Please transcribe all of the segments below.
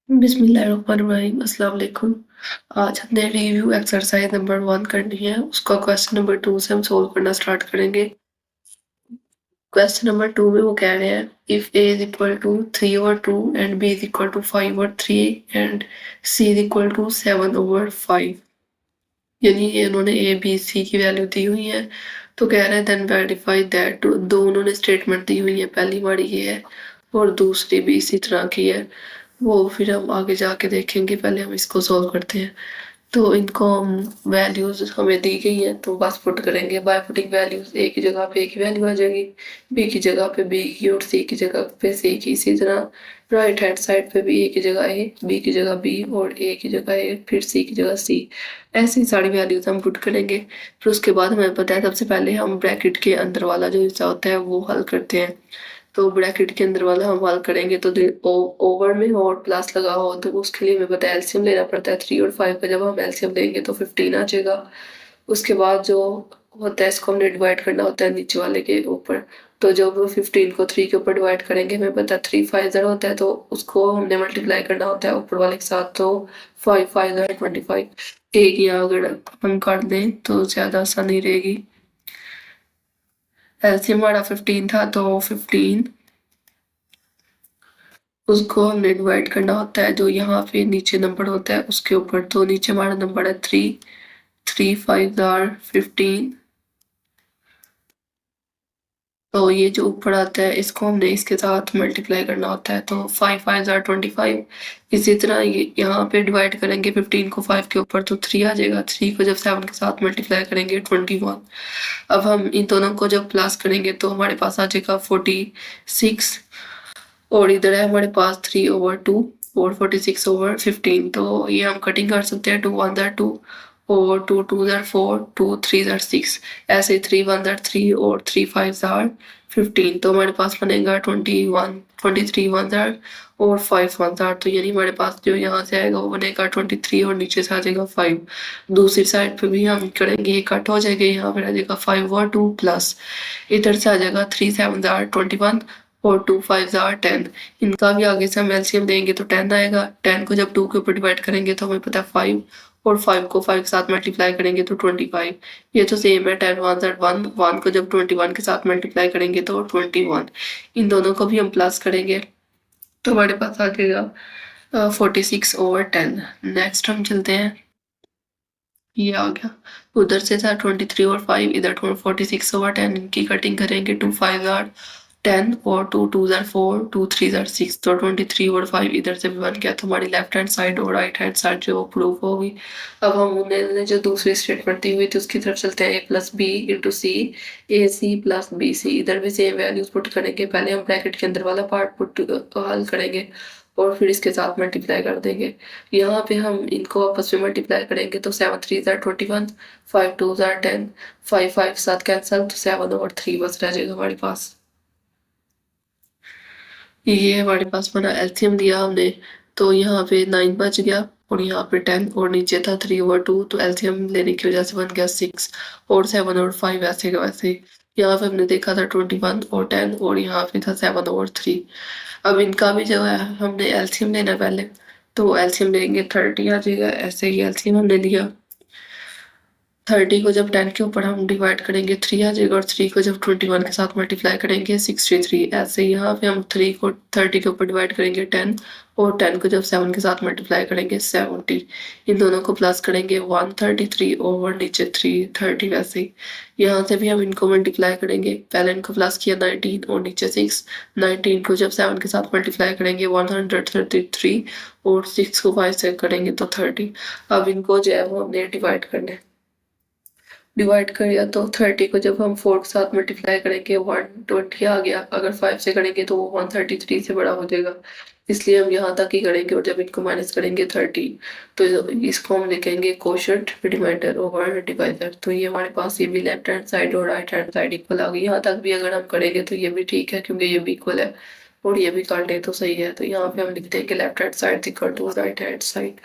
बिस्मिल्लाहिर्रहमानिर्रहीम अस्सलाम वालेकुम। आज हमने रिव्यू एक्सरसाइज नंबर 1 करनी है। उसका क्वेश्चन नंबर 2 से हम सोल्व करना स्टार्ट करेंगे। क्वेश्चन नंबर 2 में वो कह रहे हैं if a is equal to 3 over 2 and b is equal to 5 over 3 and c is equal to 7 over 5। यानी ये उन्होंने ए बी सी की वैल्यू दी हुई है। तो कह रहे हैं देन वेरीफाई दैट, दो उन्होंने स्टेटमेंट दी हुई है, पहली हमारी ये है और दूसरी भी इसी तरह की है। वो फिर हम आगे जाके देखेंगे, पहले हम इसको सॉल्व करते हैं। तो इनको हम वैल्यूज हमें दी गई है तो बस पुट करेंगे बाय पुटिंग वैल्यूज। ए की जगह पे ए की वैल्यू आ जाएगी, बी की जगह पे बी की और सी की जगह पे सी की। इसी तरह राइट हैंड साइड पे भी ए की जगह ए, बी की जगह बी और ए की जगह ए, फिर सी की जगह सी। ऐसी सारी वैल्यूज हम पुट करेंगे। फिर उसके बाद हमें पता है सबसे पहले हम ब्रैकेट के अंदर वाला जो हिस्सा होता है वो हल करते हैं। तो ब्रैकेट के अंदर वाला हम हल करेंगे तो ओवर में और प्लस लगा हो तो उसके लिए हमें पता है एलसीएम लेना पड़ता है। 3 और 5 का जब हम एलसीएम लेंगे तो 15 आ जाएगा। उसके बाद जो होता है इसको हमने डिवाइड करना होता है नीचे वाले के ऊपर। तो जब 15 को 3 के ऊपर डिवाइड करेंगे हमें पता है 3 5 ज़रा होता है, तो उसको हमने मल्टीप्लाई करना होता है ऊपर वाले के साथ। तो 5 5 ज़रा 25। एक या अगर हम कर दें तो ज़्यादा आसानी रहेगी। एलसीएम हमारा 15 था तो 15 उसको हमने डिवाइड करना होता है जो यहाँ पे नीचे नंबर होता है उसके ऊपर। तो नीचे हमारा नंबर है 3, 3 5 आर 15। तो ये जो ऊपर आता है इसको हमने इसके साथ मल्टीप्लाई करना होता है। तो 5 5 आर 25। इसी तरह ये यहाँ पे डिवाइड करेंगे 15 को 5 के ऊपर तो 3 आ जाएगा। 3 को जब 7 के साथ मल्टीप्लाई करेंगे 21। अब हम इन दोनों को जब प्लस करेंगे तो हमारे पास आ जाएगा 46। और इधर है हमारे पास 3 ओवर 2 और 46 ओवर 15। तो ये हम कटिंग कर सकते हैं। 2 1 ज़र 2 और 2 2 ज़र 4, 2 3 ज़र 6। ऐसे 3 1 ज़र 3 और 3 5 ज़र 15। तो हमारे पास बनेगा 21 23 1 ज़र और 5 1 ज़र। तो यानी हमारे पास जो यहाँ से आएगा वो बनेगा 23 और नीचे से आ जाएगा 5। दूसरी साइड पे भी हम करेंगे, ये कट हो जाएगा, यहाँ पे आ जाएगा 5 और 2 प्लस इधर से आ जाएगा 3 7 ज़र 21 और 2 5 ज़ार 10। इनका भी आगे से हम एलसीएम देंगे तो 10 आएगा। 10 को जब 2 के ऊपर डिवाइड करेंगे तो हमें पता है 5 और 5 को 5 के साथ मल्टीप्लाई करेंगे तो 25। ये तो सेम है। 10 1 ज़ार 1, 1 को जब 21 के साथ मल्टीप्लाई करेंगे तो 21। इन दोनों को भी हम प्लस करेंगे तो हमारे पास आ जाएगा 46 ओवर 10। नेक्स्ट हम चलते हैं, ये आ गया। उधर से था 23 और 5, इधर 46 ओवर 10। इनकी कटिंग करेंगे। 2 5 ज़ार 10 और 2 2 ज़ार 4, 2 3 ज़ार 6। तो 23 और 5 इधर से भी बन गया। तो हमारी लेफ्ट हैंड साइड और राइट हैंड साइड जो प्रूफ होगी। अब हम उन्होंने जो दूसरी स्टेटमेंट दी हुई थी उसकी तरफ चलते हैं। a plus B into C, A C plus B C. इधर भी सेम वैल्यूज पुट करेंगे। पहले हम ब्रैकेट के अंदर वाला पार्ट पुट हल करेंगे और फिर इसके साथ मल्टीप्लाई कर देंगे। यहाँ पे हम इनको आपस में मल्टीप्लाई करेंगे तो 7 3 ज़ार 21, 5 2 ज़ार 10, 5 5 साथ कैंसल तो 7 ओवर 3 बस रह जाएगा हमारे पास। ये हमारे पास बना एलसीएम दिया हमने तो यहाँ पे 9 बच गया और यहाँ पे 10 और नीचे था 3 ओवर 2। तो एलसीएम लेने की वजह से बन गया 6 और 7 और 5 ऐसे के वैसे। यहाँ पे हमने देखा था 21 और 10 और यहाँ पे था 7 ओवर 3। अब इनका भी जो है हमने एलसीएम लेना पहले। तो एलसीएम लेंगे 30 आ जाएगा। ऐसे ही एलसीएम हमने लिया। 30 को जब 10 के ऊपर हम डिवाइड करेंगे 3 आ जाएगा और 3 को जब 21 के साथ मल्टीप्लाई करेंगे 63। ऐसे यहाँ पे हम 3 को 30 के ऊपर डिवाइड करेंगे 10 और 10 को जब 7 के साथ मल्टीप्लाई करेंगे 70। इन दोनों को प्लस करेंगे 133 ओवर नीचे 330। वैसे ही यहाँ से भी हम इनको मल्टीप्लाई करेंगे। पहले इनको प्लस किया 19 और नीचे 6। 19 को जब 7 के साथ मल्टीप्लाई करेंगे 133 और 6 को 5 से करेंगे तो 30। अब इनको जो है वो हमने डिवाइड करना है। डिवाइड करेगा तो 30 को जब हम 4 के साथ मल्टीप्लाई करेंगे 120 आ गया। अगर 5 से करेंगे तो वो 133 से बड़ा हो जाएगा, इसलिए हम यहाँ तक ही करेंगे और जब इनको माइनस करेंगे 30 तो इसको हम लिखेंगे कोशेंट रिमाइंडर ओवर डिवाइजर। तो ये हमारे पास ये भी लेफ्ट हैंड साइड और राइट हैंड साइड इक्वल आ गई। यहाँ तक भी अगर हम करेंगे तो ये भी ठीक है क्योंकि ये भी इक्वल है और ये भी कर ले तो सही है। तो यहाँ पे हम लिखते हैं कि left hand side equal to right hand side.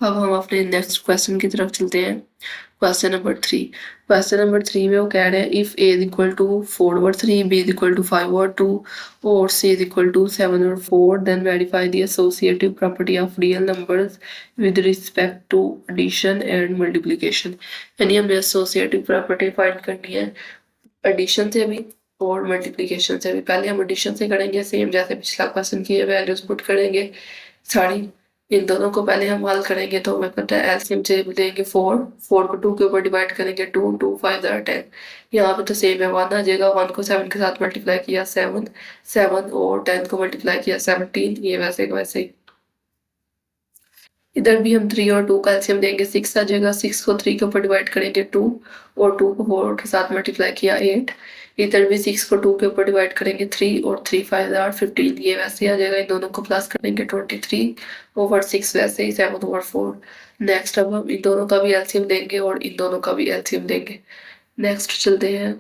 अब हम अपने नेक्स्ट क्वेश्चन की तरफ चलते हैं। Question number 3। क्वेश्चन नंबर 3 में वो कह रहे हैं if A is equal to 4/3, B is equal to 5/2 और C is equal to 7/4, then verify the associative property of real numbers with respect to addition and multiplication. यानी हमें associative property find करनी है एडिशन से भी और multiplication से भी। पहले हम एडिशन से करेंगे, सेम जैसे पिछला क्वेश्चन की वैल्यूज पुट करेंगे सारी। इन दोनों को पहले हम हल करेंगे तो हमें पता है एलसीएम से लेंगे 4, 4 को 2 के ऊपर डिवाइड करेंगे 2, 2 5 10। यहाँ पे तो सेम है, 1 आ जाएगा, 1 को 7 के साथ मल्टीप्लाई किया 7, 7 और 10 को मल्टीप्लाई किया 17, ये वैसे का वैसे ही। इधर भी हम 3 और 2 का एलसीएम देंगे 6 आ जाएगा, 6 को 3 के ऊपर डिवाइड करेंगे 2 और 2 को 4 के साथ मल्टीप्लाई किया 8। इधर भी 6 को 2 के ऊपर डिवाइड करेंगे 3 और 3 5 are 15, ये वैसे आ जाएगा। इन दोनों को प्लस करेंगे 23/6 वैसे ही 7/4। नेक्स्ट अब हम इन दोनों का भी एलसीएम देंगे और इन दोनों का भी एलसीएम देंगे। नेक्स्ट चलते हैं,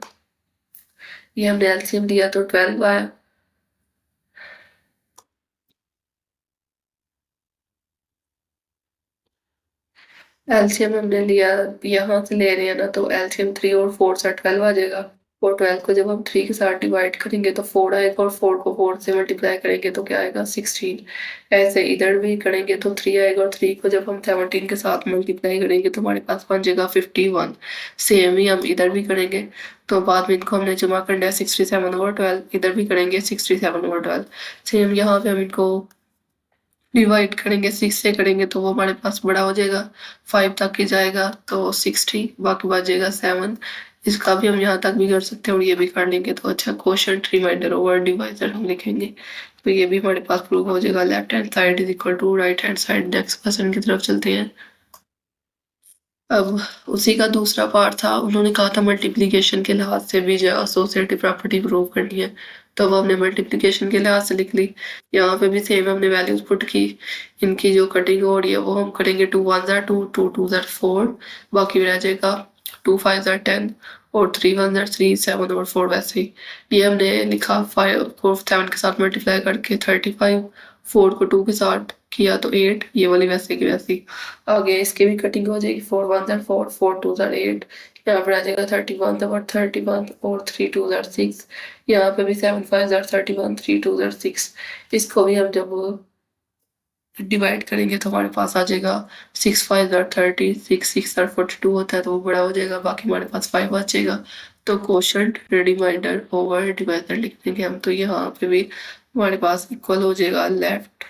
ये हमने एलसीएम दिया तो 12 आया। एलसीएम हमने लिया, यहाँ से ले रहे हैं ना, तो एलसीएम 3 और 4 से 12 आ जाएगा। और 12 को जब हम 3 के साथ डिवाइड करेंगे तो 4 आएगा और 4 को 4 से मल्टीप्लाई करेंगे तो क्या आएगा 16। ऐसे इधर भी करेंगे तो 3 आएगा और 3 को जब हम 17 के साथ मल्टीप्लाई करेंगे तो हमारे पास बन जाएगा 51। सेम ही हम इधर भी करेंगे, तो बाद में इनको हमने जमा करना है 67/12, इधर भी करेंगे 67/12। सेम यहाँ पे हम इनको डिवाइड करेंगे 6 से करेंगे तो वो हमारे पास बड़ा हो जाएगा, 5 तक ही जाएगा तो 60, बाकी बचेगा 7। इसका भी हम यहाँ तक भी कर सकते हैं और ये भी कर लेंगे तो अच्छा क्वोशंट रिमाइंडर ओवर डिवाइजर हम लिखेंगे तो ये भी हमारे पास प्रूव हो जाएगा। Left hand side is equal to right hand side. Next question की तरफ चलते हैं। अब उसी का दूसरा पार्ट था, उन्होंने कहा था मल्टीप्लिकेशन के लिहाज से भी जो एसोसिएटिव प्रॉपर्टी प्रूव करनी है, तो अब हमने मल्टीप्लिकेशन के लिहाज से लिख ली। यहाँ पे भी सेम हमने वैल्यूज पुट की, इनकी जो कटिंग हो रही है वो हम करेंगे 2 1 are 2, 2 2 are 4, बाकी रह जाएगा 2 5 are 10 और 3 1 are 3, 7 और 4 वैसे ही। ये हमने लिखा 5 को 7 के साथ मल्टीप्लाई करके 35, 4 को 2 के साथ किया तो 8, ये वाली वैसे की वैसी। आगे इसकी भी कटिंग हो जाएगी 4 1 are 4, 4 2 are 8, यहाँ पर आ जाएगा 31 और 31 और 3 2 are 6। यहाँ पे भी 7 5 are 31, 3 2 are 6। इसको भी हम जब डिवाइड करेंगे तो हमारे पास आ जाएगा 6 5 are 30, 6 6 are 42 होता है तो वो बड़ा हो जाएगा, बाकी हमारे पास 5 बचेगा। तो क्वोशंट रिमाइंडर ओवर डिवाइडर लिख देंगे हम, तो यहाँ पे भी हमारे पास इक्वल हो जाएगा left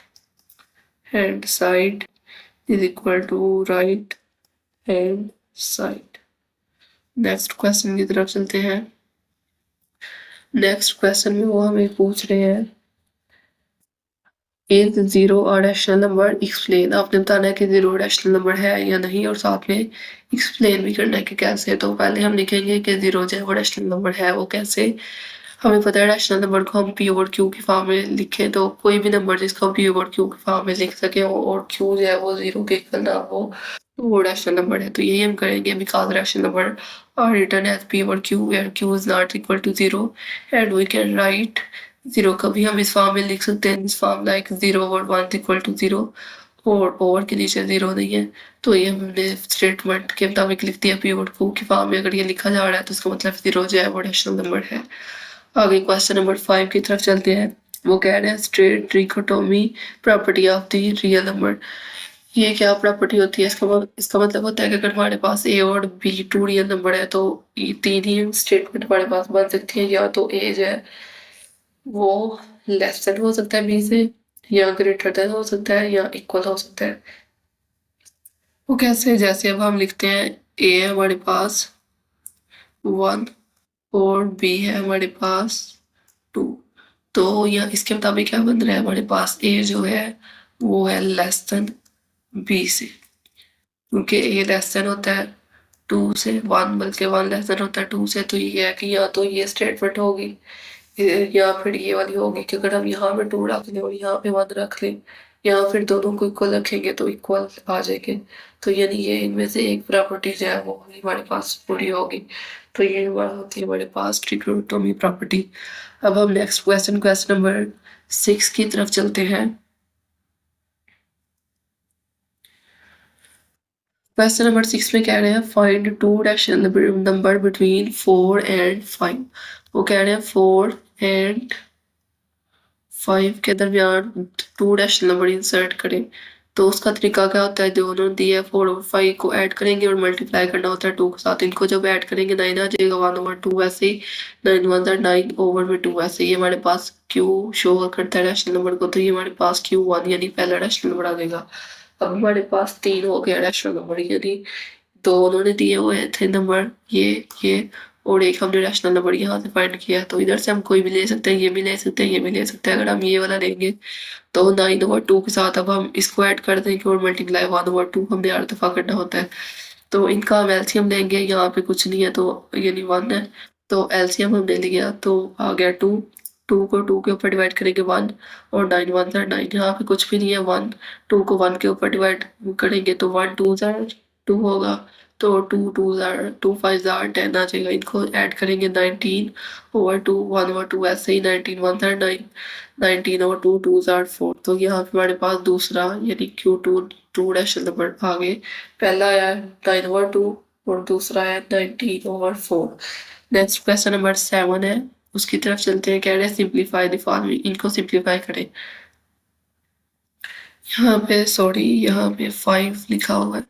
hand side is equal to right hand side. Next question की तरफ चलते हैं। नेक्स्ट क्वेश्चन में वो हमें पूछ रहे हैं is zero a rational number, explain. आपने बताना है कि जीरो रैशनल नंबर है या नहीं और साथ में एक्सप्लेन भी करना है कि कैसे। तो पहले हम लिखेंगे कि जीरो जो है वो रैशनल नंबर है, वो कैसे। हमें पता है रैशनल नंबर को हम पी ओवर क्यू की फॉर्म में लिखें, तो कोई भी नंबर जिसको हम पी ओवर क्यू की फॉर्म में लिख सके और क्यू जो है वो जीरो के इक्वल ना हो तो वो रैशनल नंबर है। तो यही हम करेंगे, because rational number are written as P over Q where Q is not equal to zero and we can write zero का भी हम इस फॉर्म में लिख सकते हैं, इस फॉर्म लाइक 0/1 इक्वल टू 0 और ओवर के नीचे 0 नहीं है। तो ये हमने स्टेटमेंट के मुताबिक लिख दिया पी ओवर क्यू की फॉर्म में। अगर ये लिखा जा रहा है तो उसका मतलब 0 जो है वो रैशनल नंबर है। आगे क्वेश्चन नंबर 5 की तरफ चलते हैं। वो कह रहे हैं straight trichotomy property of the real number. ये क्या प्रॉपर्टी होती है, इसका मतलब होता है कि अगर हमारे पास ए और बी टू रियल नंबर है तो ये तीन ही स्टेटमेंट हमारे पास बन सकती है। या तो ए जो है वो लेस देन हो सकता है बी से, या ग्रेटर देन हो सकता है, या इक्वल हो सकता है। वो कैसे, जैसे अब हम लिखते हैं ए है हमारे पास 1 और बी है हमारे पास 2, तो या इसके मुताबिक क्या बन रहा है, हमारे पास ए जो है वो है लेस देन बी से, क्योंकि ए लेस देन होता है 2 से, 1 बल्कि 1 लेस देन होता है 2 से। तो ये है कि या तो ये स्टेटमेंट होगी या फिर ये वाली होगी कि अगर हम यहाँ पे 2 रख लें और यहाँ पे 1 रख लें या फिर दोनों को इक्वल रखेंगे तो इक्वल आ जाएंगे। तो यानी ये इनमें से एक प्रॉपर्टी जो है वो हमारे पास पूरी होगी। तो ये हमारा होती है हमारे पास ट्रिकोटोमी प्रॉपर्टी। अब हम नेक्स्ट क्वेश्चन नंबर 6 की तरफ चलते हैं। क्वेश्चन नंबर 6 में कह रहे हैं find to rational number between 4 and 5। वो कह रहे हैं 4 एंड 5 के दरमियान टू रैशनल नंबर इंसर्ट करें। तो उसका तरीका क्या होता है, दोनों दिए 4 और 5 को ऐड करेंगे और मल्टीप्लाई करना होता है 2 के साथ। इनको जब ऐड करेंगे 9 आ जाएगा 1/2 वैसे ही 9 1 9 ओवर में 2 वैसे ही हमारे पास क्यू शो करता है रैशनल नंबर को, तो ये हमारे पास Q1 यानी पहला रैशनल नंबर आ जाएगा। अब हमारे पास 3 हो गया रैशनल नंबर, यानी तो उन्होंने दिए हुए थे नंबर ये और एक हमने रैशनल नंबर यहाँ से फाइंड किया, तो इधर से हम कोई भी ले सकते हैं, ये भी ले सकते हैं, ये भी ले सकते हैं। अगर हम ये वाला लेंगे तो 9/2 के साथ अब हम इसको ऐड कर देंगे और मल्टीप्लाई 1/2 हमने हर दफा करना होता है। तो इनका हम एलसीएम लेंगे, यहाँ पे कुछ नहीं है तो यानी 1 है, तो एलसीएम हमने लिया तो आ गया 2। 2 को 2 के ऊपर डिवाइड करेंगे 1 और 9 1 9, यहाँ पे कुछ भी नहीं है 1। 2 को 1 के ऊपर डिवाइड करेंगे तो 1 2 2 होगा, तो 2 2 2 5 10 आ जाएगा। इनको ऐड करेंगे 19/2 1/2 ऐसे ही 19 1 9 19/2 2 4। तो यहाँ पे हमारे पास दूसरा यानी Q2 टू रैशनल नंबर आ गए। पहला है 9/2 और दूसरा है 19/4। नेक्स्ट क्वेश्चन नंबर 7 है, उसकी तरफ चलते हैं। कह रहे हैं सिंप्लीफाई द फॉलोइंग, इनको सिंप्लीफाई करें। यहाँ पे सॉरी यहाँ पे 5 लिखा हुआ है,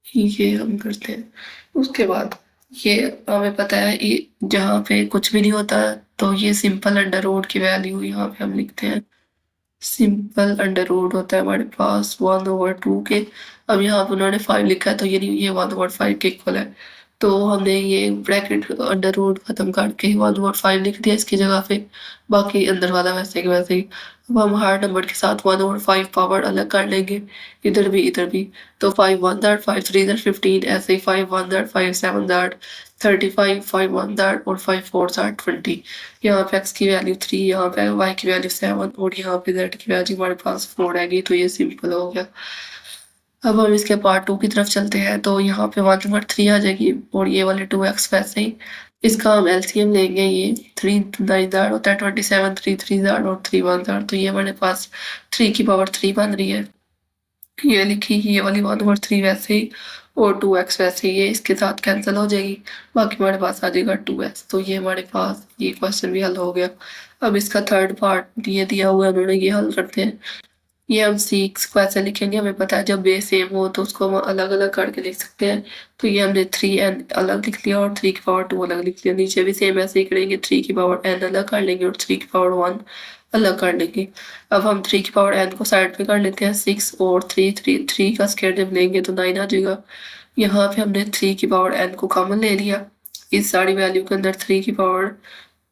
ये हम करते हैं। उसके बाद ये हमें पता है ये जहाँ पे कुछ भी नहीं होता तो ये सिंपल अंडर रूट की वैल्यू यहाँ पे हम लिखते हैं। सिंपल अंडर रूट होता है हमारे पास 1/2 के। अब यहाँ पे उन्होंने 5 लिखा है तो ये 1/5 के इक्वल है, तो हमने ये ब्रैकेट अंडर रूट खत्म करके 1/5 लिख दिया इसकी जगह पे, बाकी अंदर वाला वैसे के वैसे ही। अब हम हर नंबर के साथ 1/5 पावर अलग कर लेंगे, इधर भी इधर भी। तो 5 1 5 3 15 ऐसे ही 5 1 5 7 35 5 1 और 5 4 20। यहाँ पे x की वैल्यू 3, यहाँ पे y की वैल्यू 7 और यहाँ पे z की वैल्यू हमारे पास 4 आएगी, तो ये सिंपल हो गया। अब हम इसके पार्ट 2 की तरफ चलते हैं, तो यहाँ पे 1/3 आ जाएगी और ये वाले 2x वैसे ही। इसका हम एलसीएम लेंगे, ये 3 9 होता है 27, 3 3 और 3 1, तो ये हमारे पास 3 की पावर 3 बन रही है। ये लिखी ये वाली 1/3 वैसे ही और 2x वैसे ही, ये इसके साथ कैंसिल हो जाएगी, बाकी हमारे पास आ जाएगा 2x। तो ये हमारे पास ये क्वेश्चन भी हल हो गया। अब इसका थर्ड पार्ट ये दिया हुआ है उन्होंने, ये हल करते हैं। ये हम सिक्स को ऐसे लिखेंगे, हमें पता है जब बेस सेम हो तो उसको हम अलग अलग करके लिख सकते हैं। तो ये हमने 3n अलग लिख लिया और 3 की पावर 2 अलग लिख लिया। नीचे भी सेम ऐसे ही करेंगे, 3 की पावर n अलग कर लेंगे और 3 की पावर 1 अलग कर लेंगे। अब हम 3 की पावर n को साइड पे कर लेते हैं, 6 और 3 का स्क्वायर जब लेंगे तो 9 आ जाएगा। यहाँ पे हमने 3 की पावर n को कॉमन ले लिया, इस सारी वैल्यू के अंदर 3 की पावर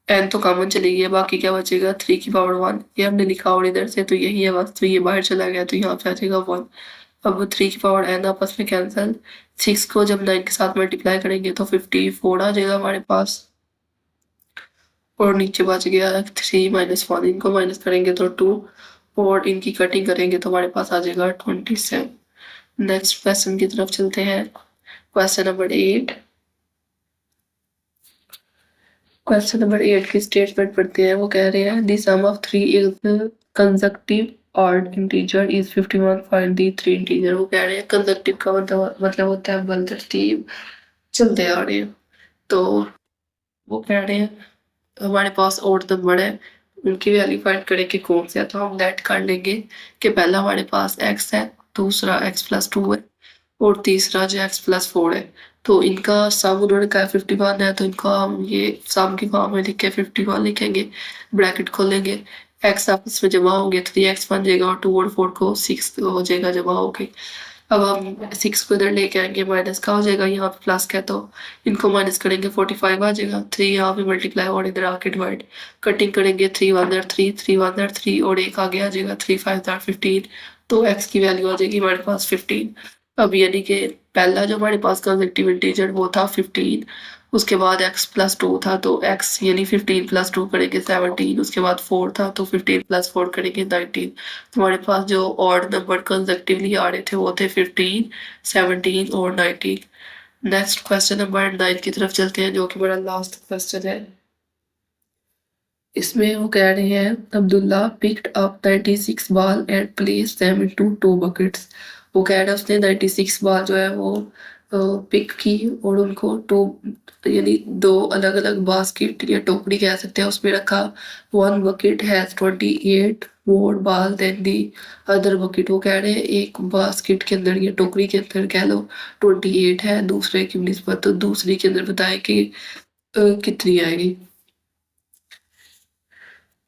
n तो कॉमन चली गई है, बाकी क्या बचेगा 3 की पावर 1, ये हमने लिखा और इधर से तो यही है बस, तो ये बाहर चला गया तो यहाँ पे आ जाएगा 1। अब 3 की पावर n आपस में कैंसिल, 6 को जब 9 के साथ मल्टीप्लाई करेंगे तो 54 आ जाएगा हमारे पास, और नीचे बच गया 3 -1, इनको माइनस करेंगे तो 2 और इनकी कटिंग करेंगे तो हमारे पास आ जाएगा 27। नेक्स्ट क्वेश्चन की तरफ चलते हैं, क्वेश्चन नंबर 8। क्वेश्चन नंबर 8 की स्टेटमेंट पढ़ते हैं। वो कह रहे हैं the sum of 3 is consecutive odd integer is 51, find the 3 integer. वो कह रहे हैं कंसेक्टिव का मतलब होता है बल तरतीब चलते आ रहे हैं। तो वो कह रहे हैं हमारे पास ऑड नंबर है, उनकी वैल्यू फाइंड करें कि कौन से है। तो हम लेट कर लेंगे कि पहला हमारे पास x है, दूसरा x+2 है और तीसरा जो x+4 है। तो इनका सम उन्होंने कहा 51 है, तो इनका हम ये सम की फॉर्म में लिख के 51 लिखेंगे, ब्रैकेट खोलेंगे, x आपस में जमा होंगे 3x बन जाएगा और 2 और 4 को 6 हो जाएगा जमा होके। अब हम 6 को इधर लेके आएंगे, माइनस का हो जाएगा, यहाँ पे प्लस का है तो इनको माइनस करेंगे 45 आ जाएगा। 3 यहाँ पे मल्टीप्लाई और इधर आके डिवाइड, कटिंग करेंगे 3 1 3 3 1 3 और एक आगे आ जाएगा 3 5 15। तो x की वैल्यू आ जाएगी हमारे पास 15। अब यानी कि पहला जो हमारे पास कंसेक्टिव इंटीजर वो था 15, उसके बाद x+2 था तो x यानी 15 + 2 करेंगे 17, उसके बाद 4 था तो 15 + 4 करेंगे 19। तो हमारे पास जो ऑड नंबर कंसेक्टिवली आ रहे थे वो थे 15 17 और 19। नेक्स्ट क्वेश्चन नंबर 9 की तरफ चलते हैं जो कि हमारा लास्ट क्वेश्चन है। इसमें वो कह रहे हैं Abdullah picked up 96 ball and place them into 2 buckets. वो कह रहा है उसने 96 बॉल जो है वो पिक की और उनको टो यानी दो अलग अलग बास्केट या टोकरी कह सकते हैं उसमें रखा। One bucket has 28 more ball than the other bucket. वो कह रहे हैं एक बास्केट के अंदर या टोकरी के अंदर कह लो 28 है दूसरे की निस्बत, तो दूसरी के अंदर बताए कि कितनी आएगी।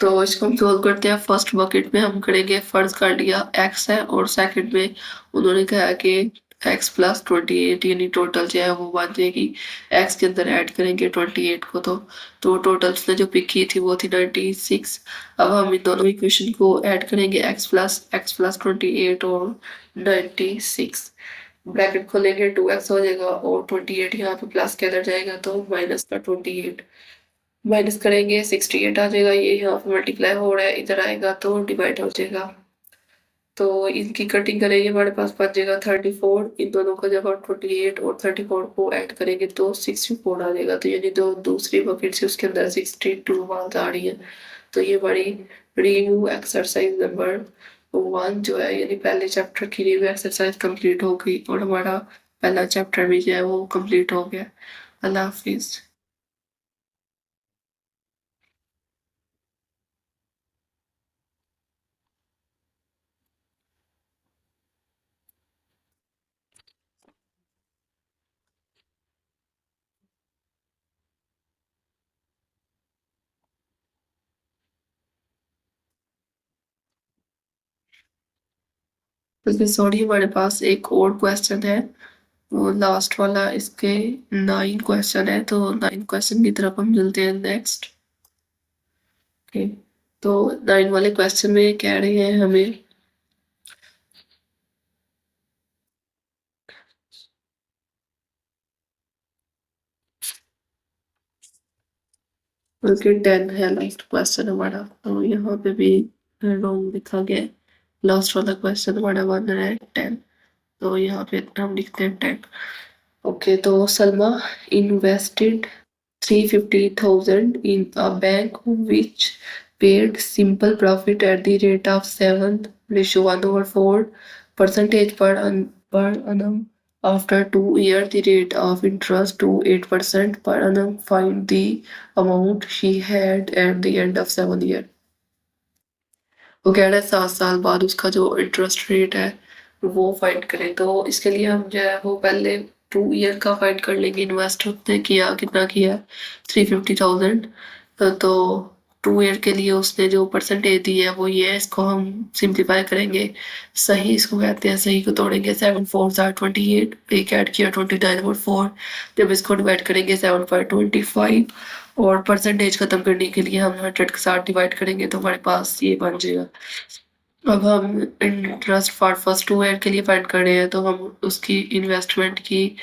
तो इसको हम सोल्व करते हैं। फर्स्ट बकेट में हम करेंगे, फर्ज कर लिया x है और सेकंड में उन्होंने कहा कि x प्लस 28 यानी टोटल जो है वो बन जाएगी। x के अंदर ऐड करेंगे 28 को, तो टोटल उसने जो पिक की थी वो थी 96। अब हम इन दोनों इक्वेशन को ऐड करेंगे x प्लस 28 और 96। ब्रैकेट खोलेंगे 2x हो जाएगा और 28 यहाँ पे प्लस के अंदर जाएगा तो माइनस का 28 माइनस करेंगे 68 आ जाएगा। ये यहाँ पे मल्टीप्लाई हो रहा है, इधर आएगा तो डिवाइड हो जाएगा। तो इनकी कटिंग करेंगे, हमारे पास बच जाएगा 34। इन दोनों को जब हम 28 और 34 को ऐड करेंगे तो 64 आ जाएगा। तो यानी जो दूसरी बकेट से उसके अंदर 62 बाल्स आ रही है। तो ये हमारी रिव्यू एक्सरसाइज नंबर 1 जो है यानी पहले चैप्टर की रिव्यू एक्सरसाइज कंप्लीट हो गई और हमारा पहला चैप्टर भी जो है वो कंप्लीट हो गया। अल्लाह हाफिज। उसमें सॉरी हमारे पास एक और क्वेश्चन है, वो लास्ट वाला। इसके 9 क्वेश्चन है तो 9 क्वेश्चन की तरफ हम चलते हैं नेक्स्ट। ओके, तो 9 वाले क्वेश्चन में कह रहे हैं हमें बल्कि 10 है लास्ट क्वेश्चन हमारा, तो यहाँ पे भी रॉन्ग लिखा गया है। लास्ट वाला क्वेश्चन हमारा बन रहा है 10, तो यहाँ पे हम लिखते हैं 10। ओके, तो Salma invested 350,000 in a bank which paid simple profit at the rate of 7:1/4 percentage per annum. After 2 years, the rate of interest to 8% per annum. Find the amount she had at the end of 7 years. वो कह रहा है 7 साल बाद उसका जो interest rate है वो फाइंड करें। तो इसके लिए हम जो है वो पहले 2 ईयर का फाइंड कर लेंगे। इन्वेस्ट उसने किया, कितना किया 350,000। तो 2 ईयर के लिए उसने जो परसेंटेज दी है वो ये है। इसको हम सिंप्लीफाई करेंगे। सही इसको कहते हैं, सही को तोड़ेंगे 7 4 28, एक ऐड किया 29/4। जब इसको डिवाइड करेंगे 7/25 और परसेंटेज खत्म करने के लिए हम 100 के साथ डिवाइड करेंगे तो हमारे पास ये बन जाएगा। अब हम इंटरेस्ट फॉर फर्स्ट 2 ईयर के लिए फाइंड कर रहे हैं तो हम उसकी इन्वेस्टमेंट की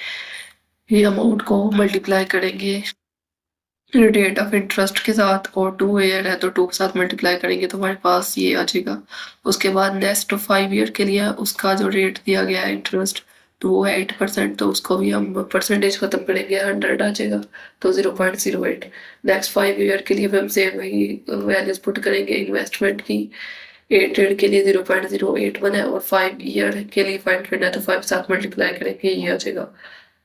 ये अमाउंट को मल्टीप्लाई करेंगे रेट ऑफ इंटरेस्ट के साथ, और 2 ईयर है तो 2 के साथ मल्टीप्लाई करेंगे तो हमारे पास ये आ जाएगा। उसके बाद नेक्स्ट 5 ईयर के लिए उसका जो रेट दिया गया है इंटरेस्ट तो वो है 8%। तो उसको भी हम परसेंटेज खत्म करेंगे 100 आ जाएगा तो 0.08। नेक्स्ट 5 ईयर के लिए भी हम सेम वही वैल्यूज पुट करेंगे इन्वेस्टमेंट की। 8 ईयर के लिए 0.08 बना है और 5 ईयर के लिए फाइंड करना है तो 5 के साथ मल्टीप्लाई करेंगे ये आ जाएगा।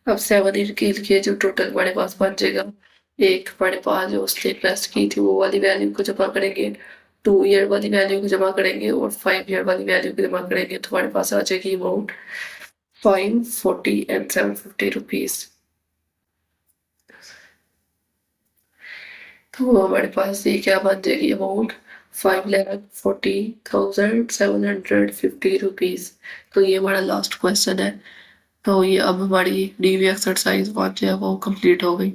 अब 7 ईयर के लिए जो टोटल हमारे पास बन जाएगा, एक हमारे पास जो उसने इन्वेस्ट की थी वो वाली वैल्यू को जमा करेंगे, 2 ईयर वाली वैल्यू को जमा करेंगे और 5 ईयर वाली वैल्यू को जमा करेंगे तो हमारे पास आ जाएगी अमाउंट 540 and 750 रुपीज। तो हमारे पास ये क्या बन जाएगी अमाउंट 5,40,750 रुपीज। तो ये हमारा लास्ट क्वेश्चन है। तो ये अब हमारी डीवी एक्सरसाइज 1 जो है वो कंप्लीट हो गई।